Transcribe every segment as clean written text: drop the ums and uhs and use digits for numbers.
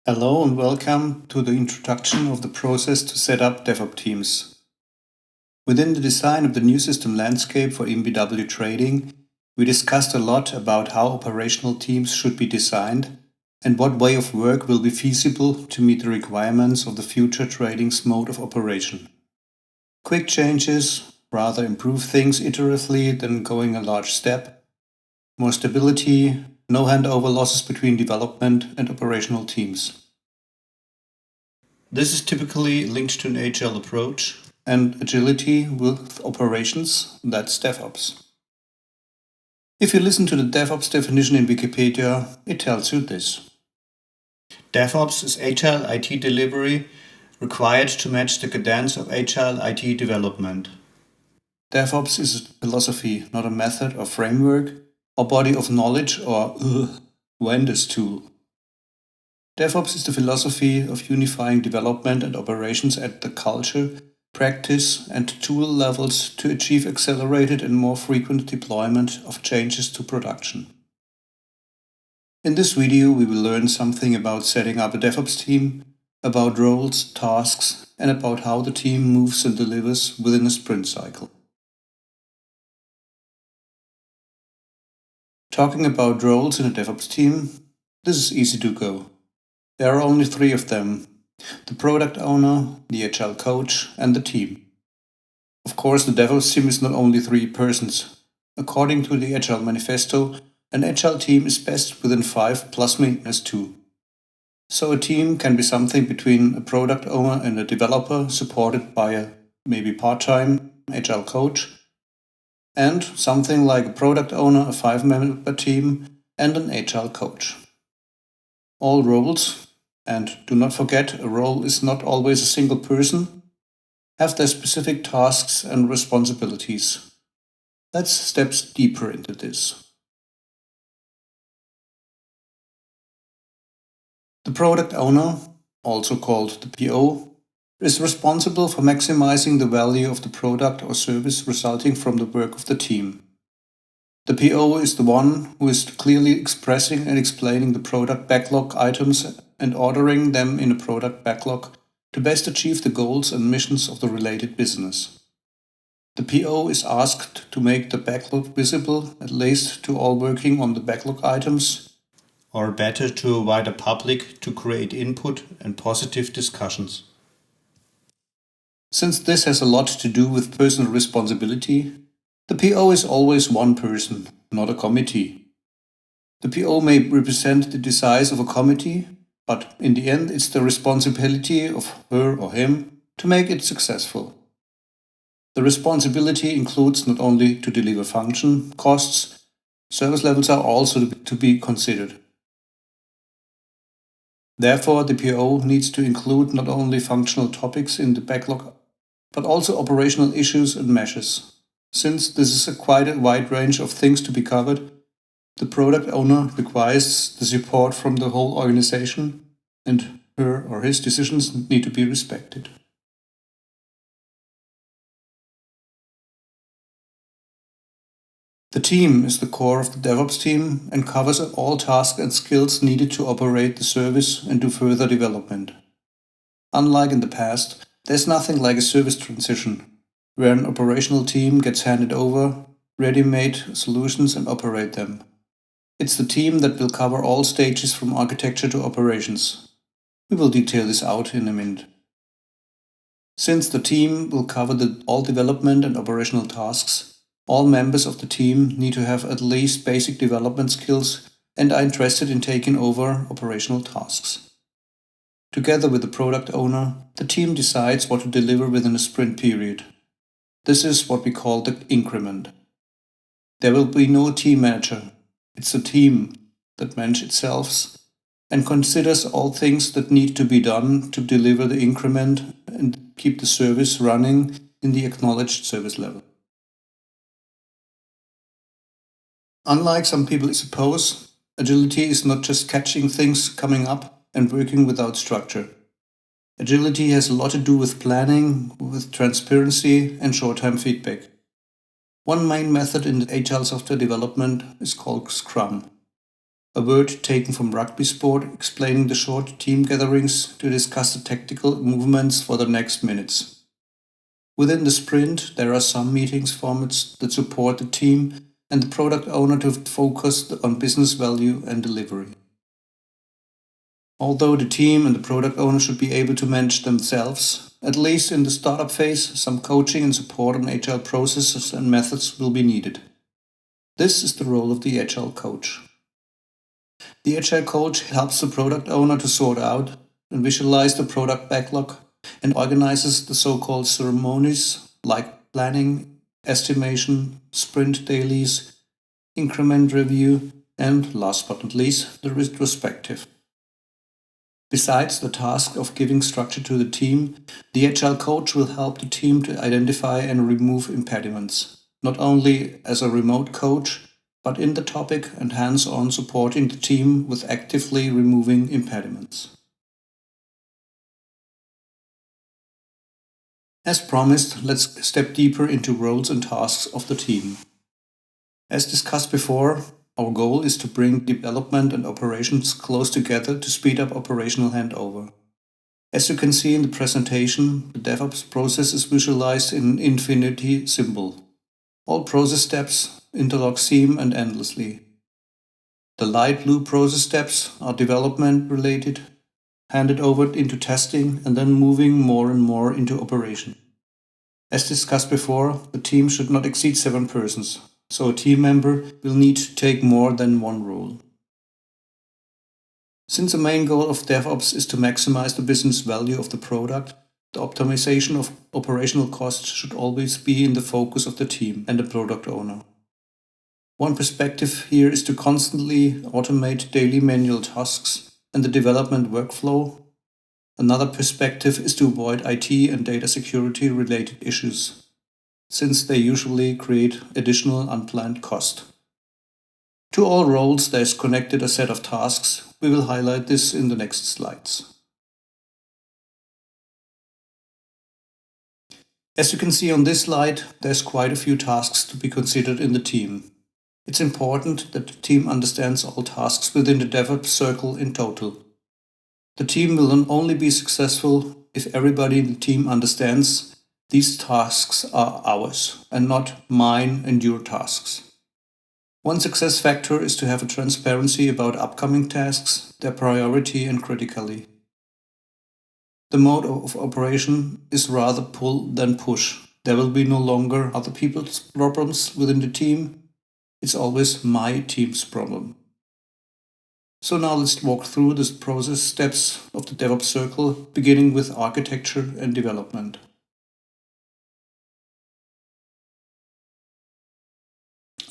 Hello and welcome to the introduction of the process to set up DevOps teams. Within the design of the new system landscape for EnBW Trading, we discussed a lot about how operational teams should be designed and what way of work will be feasible to meet the requirements of the future trading's mode of operation. Quick changes rather improve things iteratively than going a large step. More stability, no handover losses between development and operational teams. This is typically linked to an Agile approach and agility with operations, that's DevOps. If you listen to the DevOps definition in Wikipedia, it tells you this. DevOps is Agile IT delivery required to match the cadence of Agile IT development. DevOps is a philosophy, not a method or framework or body of knowledge or vendors tool. DevOps is the philosophy of unifying development and operations at the culture, practice, and tool levels to achieve accelerated and more frequent deployment of changes to production. In this video, we will learn something about setting up a DevOps team, about roles, tasks, and about how the team moves and delivers within a sprint cycle. Talking about roles in a DevOps team, this is easy to go. There are only 3 of them: the product owner, the Agile coach, and the team. Of course, the DevOps team is not only 3 persons. According to the Agile manifesto, an Agile team is best within 5 plus maintenance 2. So a team can be something between a product owner and a developer supported by a maybe part-time Agile coach, and something like a product owner, a 5-member team, and an Agile coach. All roles, and do not forget, a role is not always a single person, have their specific tasks and responsibilities. Let's step deeper into this. The product owner, also called the PO, is responsible for maximizing the value of the product or service resulting from the work of the team. The PO is the one who is clearly expressing and explaining the product backlog items and ordering them in a product backlog to best achieve the goals and missions of the related business. The PO is asked to make the backlog visible, at least to all working on the backlog items, or better to a wider public to create input and positive discussions. Since this has a lot to do with personal responsibility, the PO is always one person, not a committee. The PO may represent the desires of a committee, but in the end it's the responsibility of her or him to make it successful. The responsibility includes not only to deliver function, costs, service levels are also to be considered. Therefore, the PO needs to include not only functional topics in the backlog, but also operational issues and measures. Since this is quite a wide range of things to be covered, the product owner requires the support from the whole organization, and her or his decisions need to be respected. The team is the core of the DevOps team and covers all tasks and skills needed to operate the service and do further development. Unlike in the past, there's nothing like a service transition, where an operational team gets handed over ready-made solutions and operate them. It's the team that will cover all stages from architecture to operations. We will detail this out in a minute. Since the team will cover all development and operational tasks, all members of the team need to have at least basic development skills and are interested in taking over operational tasks. Together with the product owner, the team decides what to deliver within a sprint period. This is what we call the increment. There will be no team manager. It's the team that manages itself and considers all things that need to be done to deliver the increment and keep the service running in the acknowledged service level. Unlike some people suppose, agility is not just catching things coming up and working without structure. Agility has a lot to do with planning, with transparency and short-term feedback. One main method in Agile software development is called Scrum. a word taken from rugby sport explaining the short team gatherings to discuss the tactical movements for the next minutes. Within the sprint, there are some meetings formats that support the team and the product owner to focus on business value and delivery. Although the team and the product owner should be able to manage themselves, at least in the startup phase, some coaching and support on agile processes and methods will be needed. This is the role of the agile coach. The agile coach helps the product owner to sort out and visualize the product backlog and organizes the so-called ceremonies like planning, estimation, sprint dailies, increment review, and last but not least, the retrospective. Besides the task of giving structure to the team, the agile coach will help the team to identify and remove impediments, not only as a remote coach, but in the topic and hands-on supporting the team with actively removing impediments. As promised, let's step deeper into roles and tasks of the team. As discussed before, our goal is to bring development and operations close together to speed up operational handover. As you can see in the presentation, the DevOps process is visualized in an infinity symbol. All process steps interlock seam and endlessly. The light blue process steps are development related, handed over into testing, and then moving more and more into operation. As discussed before, the team should not exceed 7 persons, so a team member will need to take more than one role. Since the main goal of DevOps is to maximize the business value of the product, the optimization of operational costs should always be in the focus of the team and the product owner. One perspective here is to constantly automate daily manual tasks and the development workflow. Another perspective is to avoid IT and data security related issues, since they usually create additional unplanned cost. To all roles there is connected a set of tasks. We will highlight this in the next slides. As you can see on this slide, there's quite a few tasks to be considered in the team. It's important that the team understands all tasks within the DevOps circle in total. The team will only be successful if everybody in the team understands these tasks are ours and not mine and your tasks. One success factor is to have a transparency about upcoming tasks, their priority and criticality. The mode of operation is rather pull than push. There will be no longer other people's problems within the team. It's always my team's problem. So now let's walk through the process steps of the DevOps circle, beginning with architecture and development.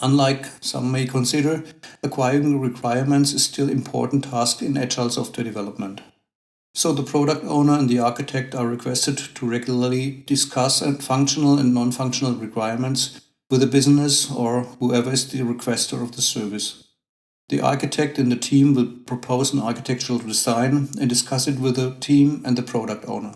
Unlike some may consider, acquiring requirements is still an important task in agile software development. So the product owner and the architect are requested to regularly discuss functional and non-functional requirements with the business or whoever is the requester of the service. The architect in the team will propose an architectural design and discuss it with the team and the product owner.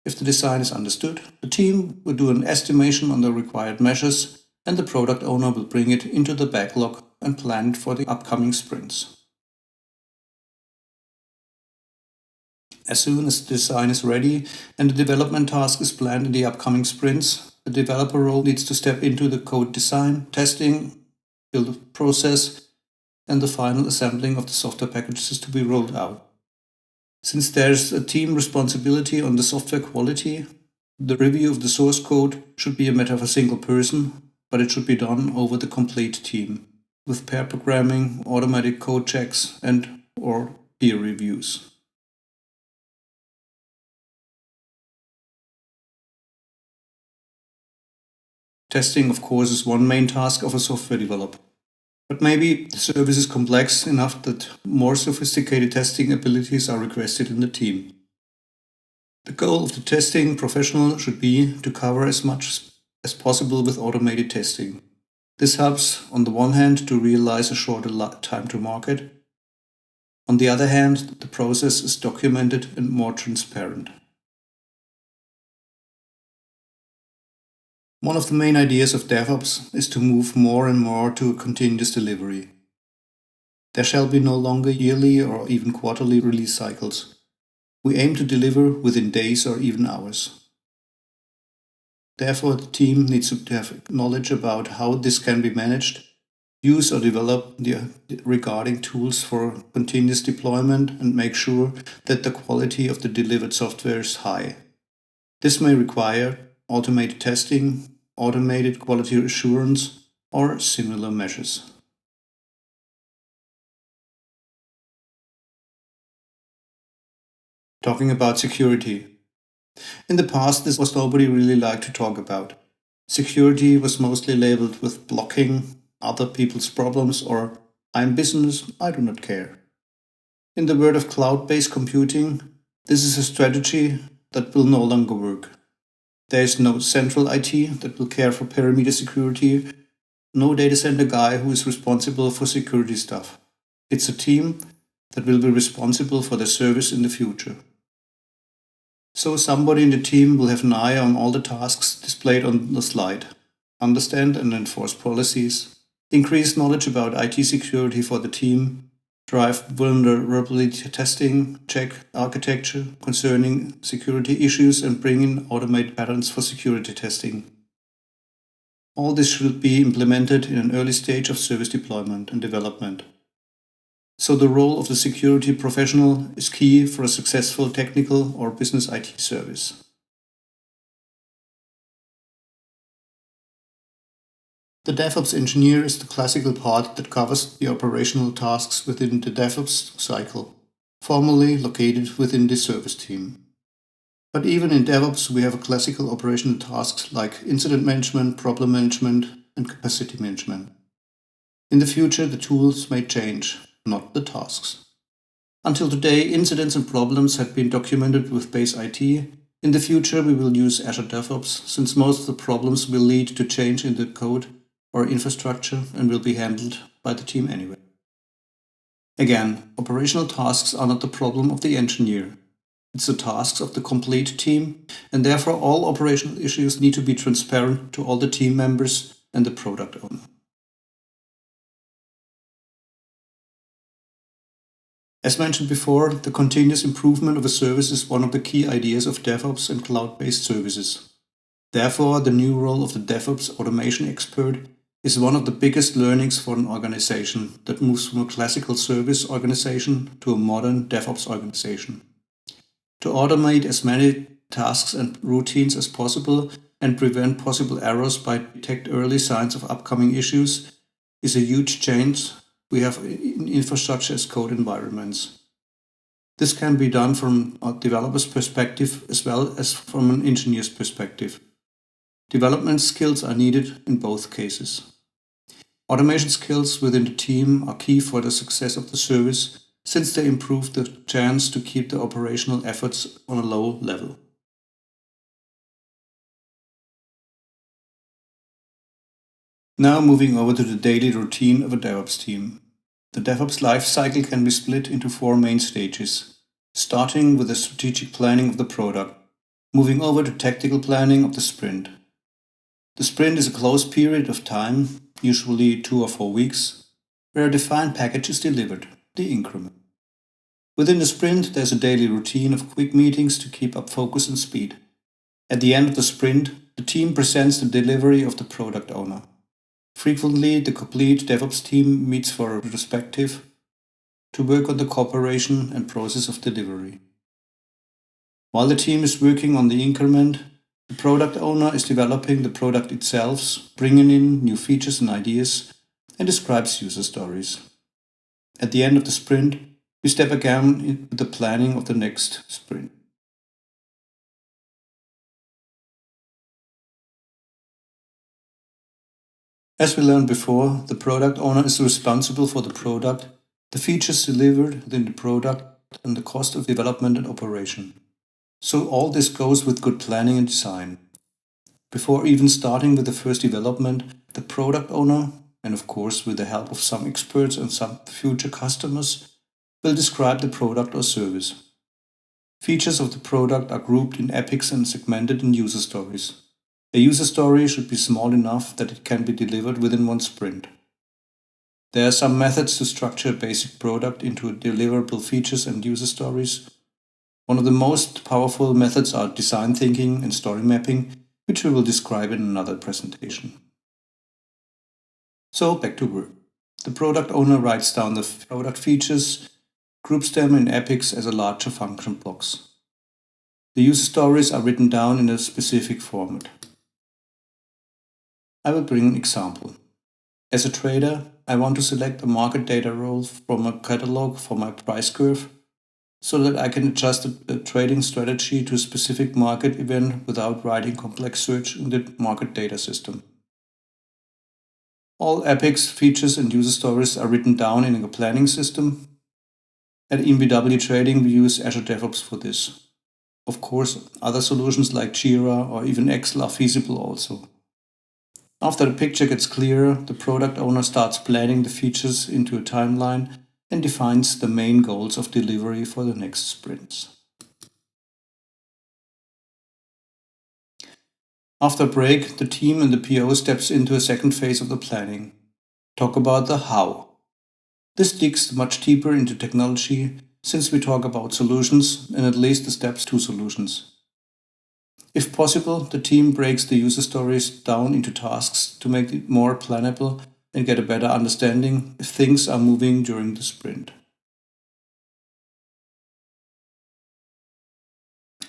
If the design is understood, the team will do an estimation on the required measures and the product owner will bring it into the backlog and plan it for the upcoming sprints. As soon as the design is ready and the development task is planned in the upcoming sprints, the developer role needs to step into the code design, testing, build process, and the final assembling of the software packages to be rolled out. Since there's a team responsibility on the software quality, the review of the source code should be a matter of a single person, but it should be done over the complete team, with pair programming, automatic code checks, and/or peer reviews. Testing, of course, is one main task of a software developer. But maybe the service is complex enough that more sophisticated testing abilities are requested in the team. The goal of the testing professional should be to cover as much as possible with automated testing. This helps, on the one hand, to realize a shorter time to market. On the other hand, the process is documented and more transparent. One of the main ideas of DevOps is to move more and more to a continuous delivery. There shall be no longer yearly or even quarterly release cycles. We aim to deliver within days or even hours. Therefore, the team needs to have knowledge about how this can be managed, use or develop the regarding tools for continuous deployment, and make sure that the quality of the delivered software is high. This may require automated testing, automated quality assurance, or similar measures. Talking about security. In the past, this was nobody really liked to talk about. Security was mostly labeled with blocking other people's problems or I'm business, I do not care. In the world of cloud-based computing, this is a strategy that will no longer work. There is no central IT that will care for perimeter security, no data center guy who is responsible for security stuff. It's a team that will be responsible for the service in the future. So somebody in the team will have an eye on all the tasks displayed on the slide, understand and enforce policies, increase knowledge about IT security for the team, drive vulnerability testing, check architecture concerning security issues, and bring in automated patterns for security testing. All this should be implemented in an early stage of service deployment and development. So the role of the security professional is key for a successful technical or business IT service. The DevOps engineer is the classical part that covers the operational tasks within the DevOps cycle, formally located within the service team. But even in DevOps, we have classical operational tasks like incident management, problem management, and capacity management. In the future, the tools may change, not the tasks. Until today, incidents and problems had been documented with base IT. In the future, we will use Azure DevOps, since most of the problems will lead to change in the code or infrastructure and will be handled by the team anyway. Again, operational tasks are not the problem of the engineer. It's the tasks of the complete team, and therefore all operational issues need to be transparent to all the team members and the product owner. As mentioned before, the continuous improvement of a service is one of the key ideas of DevOps and cloud-based services. Therefore, the new role of the DevOps automation expert is one of the biggest learnings for an organization that moves from a classical service organization to a modern DevOps organization. To automate as many tasks and routines as possible and prevent possible errors by detect early signs of upcoming issues is a huge change we have in infrastructure as code environments. This can be done from a developer's perspective as well as from an engineer's perspective. Development skills are needed in both cases. Automation skills within the team are key for the success of the service, since they improve the chance to keep the operational efforts on a low level. Now moving over to the daily routine of a DevOps team. The DevOps lifecycle can be split into 4 main stages, starting with the strategic planning of the product, moving over to tactical planning of the sprint. The sprint is a closed period of time, usually 2 or 4 weeks, where a defined package is delivered, the increment. Within the sprint, there's a daily routine of quick meetings to keep up focus and speed. At the end of the sprint, the team presents the delivery of the product owner. Frequently, the complete DevOps team meets for a retrospective to work on the cooperation and process of delivery. While the team is working on the increment, the product owner is developing the product itself, bringing in new features and ideas, and describes user stories. At the end of the sprint, we step again into the planning of the next sprint. As we learned before, the product owner is responsible for the product, the features delivered within the product, and the cost of development and operation. So all this goes with good planning and design. Before even starting with the first development, the product owner, and of course with the help of some experts and some future customers, will describe the product or service. Features of the product are grouped in epics and segmented in user stories. A user story should be small enough that it can be delivered within one sprint. There are some methods to structure a basic product into deliverable features and user stories. One of the most powerful methods are design thinking and story mapping, which we will describe in another presentation. So back to work. The product owner writes down the product features, groups them in epics as a larger function blocks. The user stories are written down in a specific format. I will bring an example. As a trader, I want to select a market data role from a catalog for my price curve so that I can adjust the trading strategy to a specific market event without writing complex search in the market data system. All epics, features and user stories are written down in a planning system. At EnBW Trading, we use Azure DevOps for this. Of course, other solutions like Jira or even Excel are feasible also. After the picture gets clearer, the product owner starts planning the features into a timeline and defines the main goals of delivery for the next sprints. After a break, the team and the PO steps into a second phase of the planning. Talk about the how. This digs much deeper into technology since we talk about solutions and at least the steps to solutions. If possible, the team breaks the user stories down into tasks to make it more plannable and get a better understanding if things are moving during the sprint.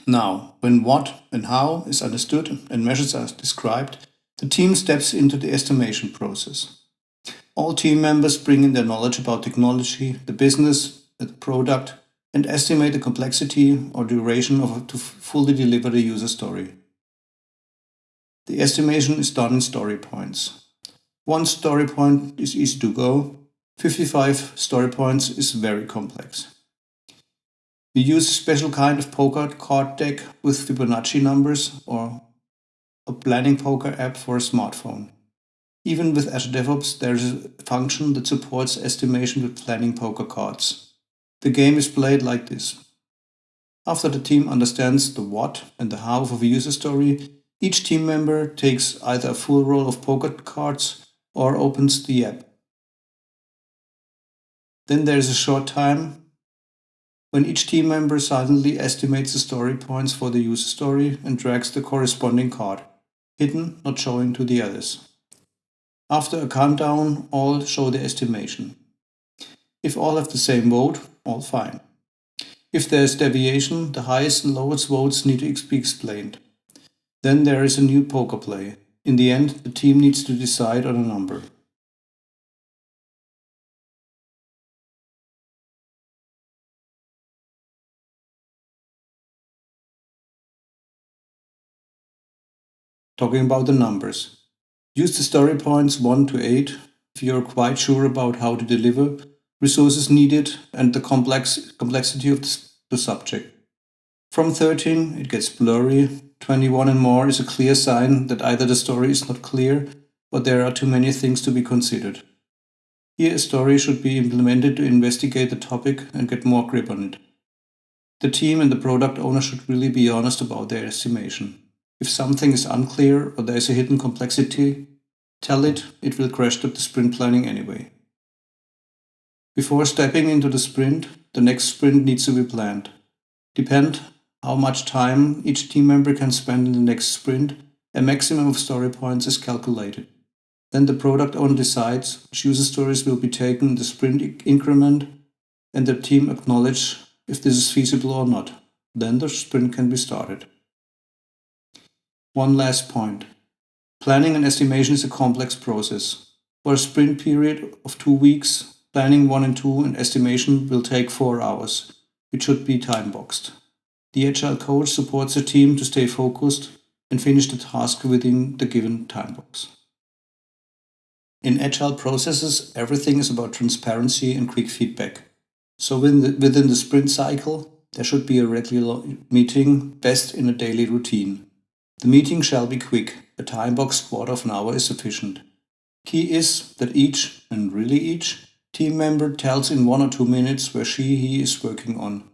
Now, when what and how is understood and measures are described, the team steps into the estimation process. All team members bring in their knowledge about technology, the business, the product, and estimate the complexity or duration to fully deliver the user story. The estimation is done in story points. One story point is easy to go, 55 story points is very complex. We use a special kind of poker card deck with Fibonacci numbers or a planning poker app for a smartphone. Even with Azure DevOps, there is a function that supports estimation with planning poker cards. The game is played like this. After the team understands the what and the how of a user story, each team member takes either a full roll of poker cards or opens the app. Then there is a short time when each team member silently estimates the story points for the user story and drags the corresponding card, hidden, not showing to the others. After a countdown, all show the estimation. If all have the same vote, all fine. If there is deviation, the highest and lowest votes need to be explained. Then there is a new poker play. In the end, the team needs to decide on a number. Talking about the numbers. Use the story points 1 to 8 if you are quite sure about how to deliver, resources needed, and the complexity of the subject. From 13, it gets blurry. 21 and more is a clear sign that either the story is not clear or there are too many things to be considered. Here, a story should be implemented to investigate the topic and get more grip on it. The team and the product owner should really be honest about their estimation. If something is unclear or there is a hidden complexity, tell it will crash the sprint planning anyway. Before stepping into the sprint, the next sprint needs to be planned. Depend how much time each team member can spend in the next sprint, a maximum of story points is calculated. Then the product owner decides which user stories will be taken in the sprint increment and the team acknowledge if this is feasible or not. Then the sprint can be started. One last point. Planning and estimation is a complex process. For a sprint period of 2 weeks, planning 1 and 2 and estimation will take 4 hours, which should be time-boxed. The Agile coach supports the team to stay focused and finish the task within the given time box. In Agile processes, everything is about transparency and quick feedback. So within the sprint cycle, there should be a regular meeting, best in a daily routine. The meeting shall be quick. A time box quarter of an hour is sufficient. Key is that each, and really each, team member tells in 1 or 2 minutes where he is working on,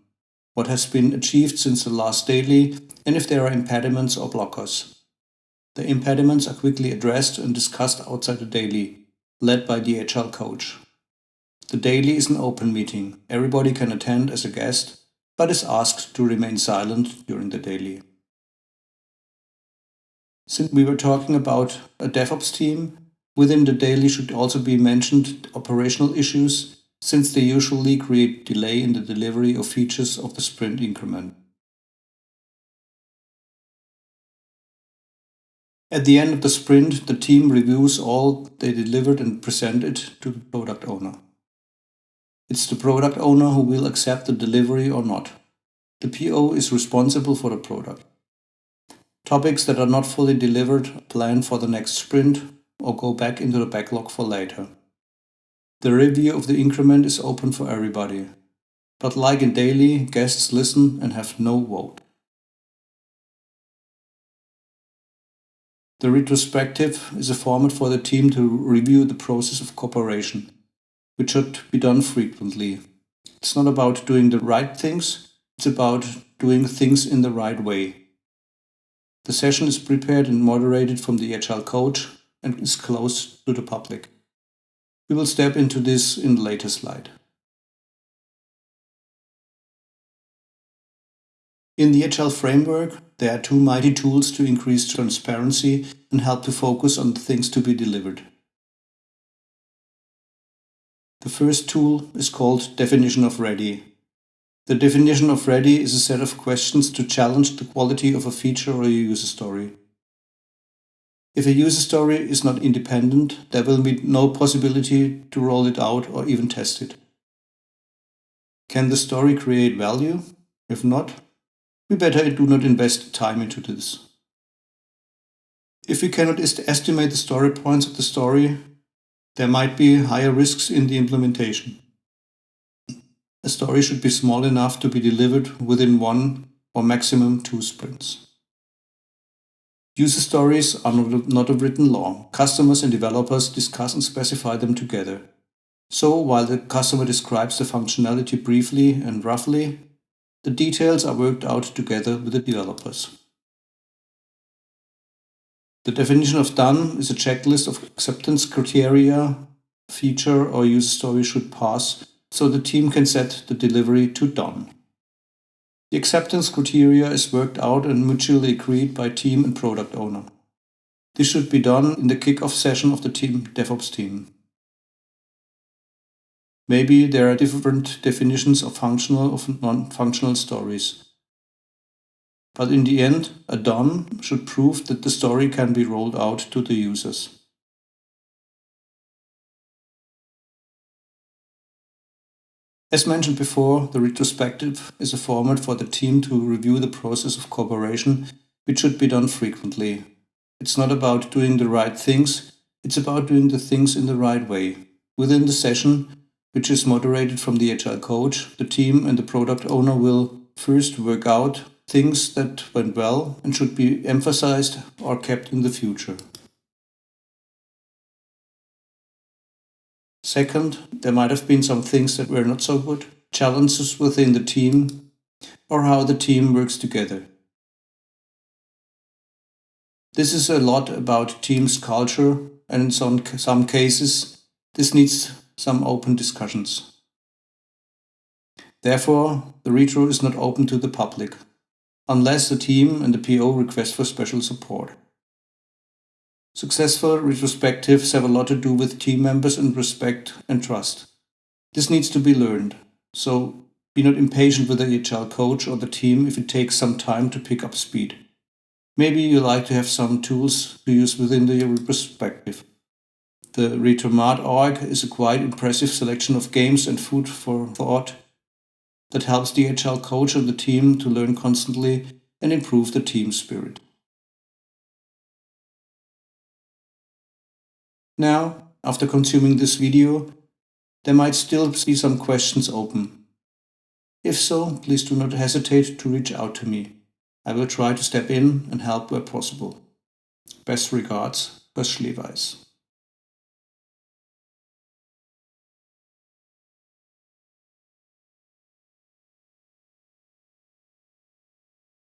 what has been achieved since the last daily, and if there are impediments or blockers. The impediments are quickly addressed and discussed outside the daily, led by the Agile coach. The daily is an open meeting. Everybody can attend as a guest, but is asked to remain silent during the daily. Since we were talking about a DevOps team, within the daily should also be mentioned operational issues, since they usually create delay in the delivery of features of the sprint increment. At the end of the sprint, the team reviews all they delivered and present it to the product owner. It's the product owner who will accept the delivery or not. The PO is responsible for the product. Topics that are not fully delivered are planned for the next sprint or go back into the backlog for later. The review of the increment is open for everybody, but like in daily, guests listen and have no vote. The retrospective is a format for the team to review the process of cooperation, which should be done frequently. It's not about doing the right things, it's about doing things in the right way. The session is prepared and moderated from the Agile coach and is closed to the public. We will step into this in the later slide. In the Agile framework, there are two mighty tools to increase transparency and help to focus on the things to be delivered. The first tool is called Definition of Ready. The definition of ready is a set of questions to challenge the quality of a feature or a user story. If a user story is not independent, there will be no possibility to roll it out or even test it. Can the story create value? If not, we better do not invest time into this. If we cannot estimate the story points of the story, there might be higher risks in the implementation. A story should be small enough to be delivered within 1 or maximum 2 sprints. User stories are not a written law. Customers and developers discuss and specify them together. So, while the customer describes the functionality briefly and roughly, the details are worked out together with the developers. The definition of done is a checklist of acceptance criteria a feature or user story should pass, so the team can set the delivery to done. The acceptance criteria is worked out and mutually agreed by team and product owner. This should be done in the kickoff session of the DevOps team. Maybe there are different definitions of functional or non-functional stories. But in the end, a done should prove that the story can be rolled out to the users. As mentioned before, the retrospective is a format for the team to review the process of cooperation, which should be done frequently. It's not about doing the right things, it's about doing the things in the right way. Within the session, which is moderated from the Agile coach, the team and the product owner will first work out things that went well and should be emphasized or kept in the future. Second, there might have been some things that were not so good, challenges within the team, or how the team works together. This is a lot about team's culture, and in some cases, this needs some open discussions. Therefore, the retro is not open to the public, unless the team and the PO request for special support. Successful retrospectives have a lot to do with team members and respect and trust. This needs to be learned, so be not impatient with the Agile coach or the team if it takes some time to pick up speed. Maybe you like to have some tools to use within the retrospective. The Retromat.org is a quite impressive selection of games and food for thought that helps the Agile coach and the team to learn constantly and improve the team spirit. Now, after consuming this video, there might still be some questions open. If so, please do not hesitate to reach out to me. I will try to step in and help where possible. Best regards, Bas Schleweis.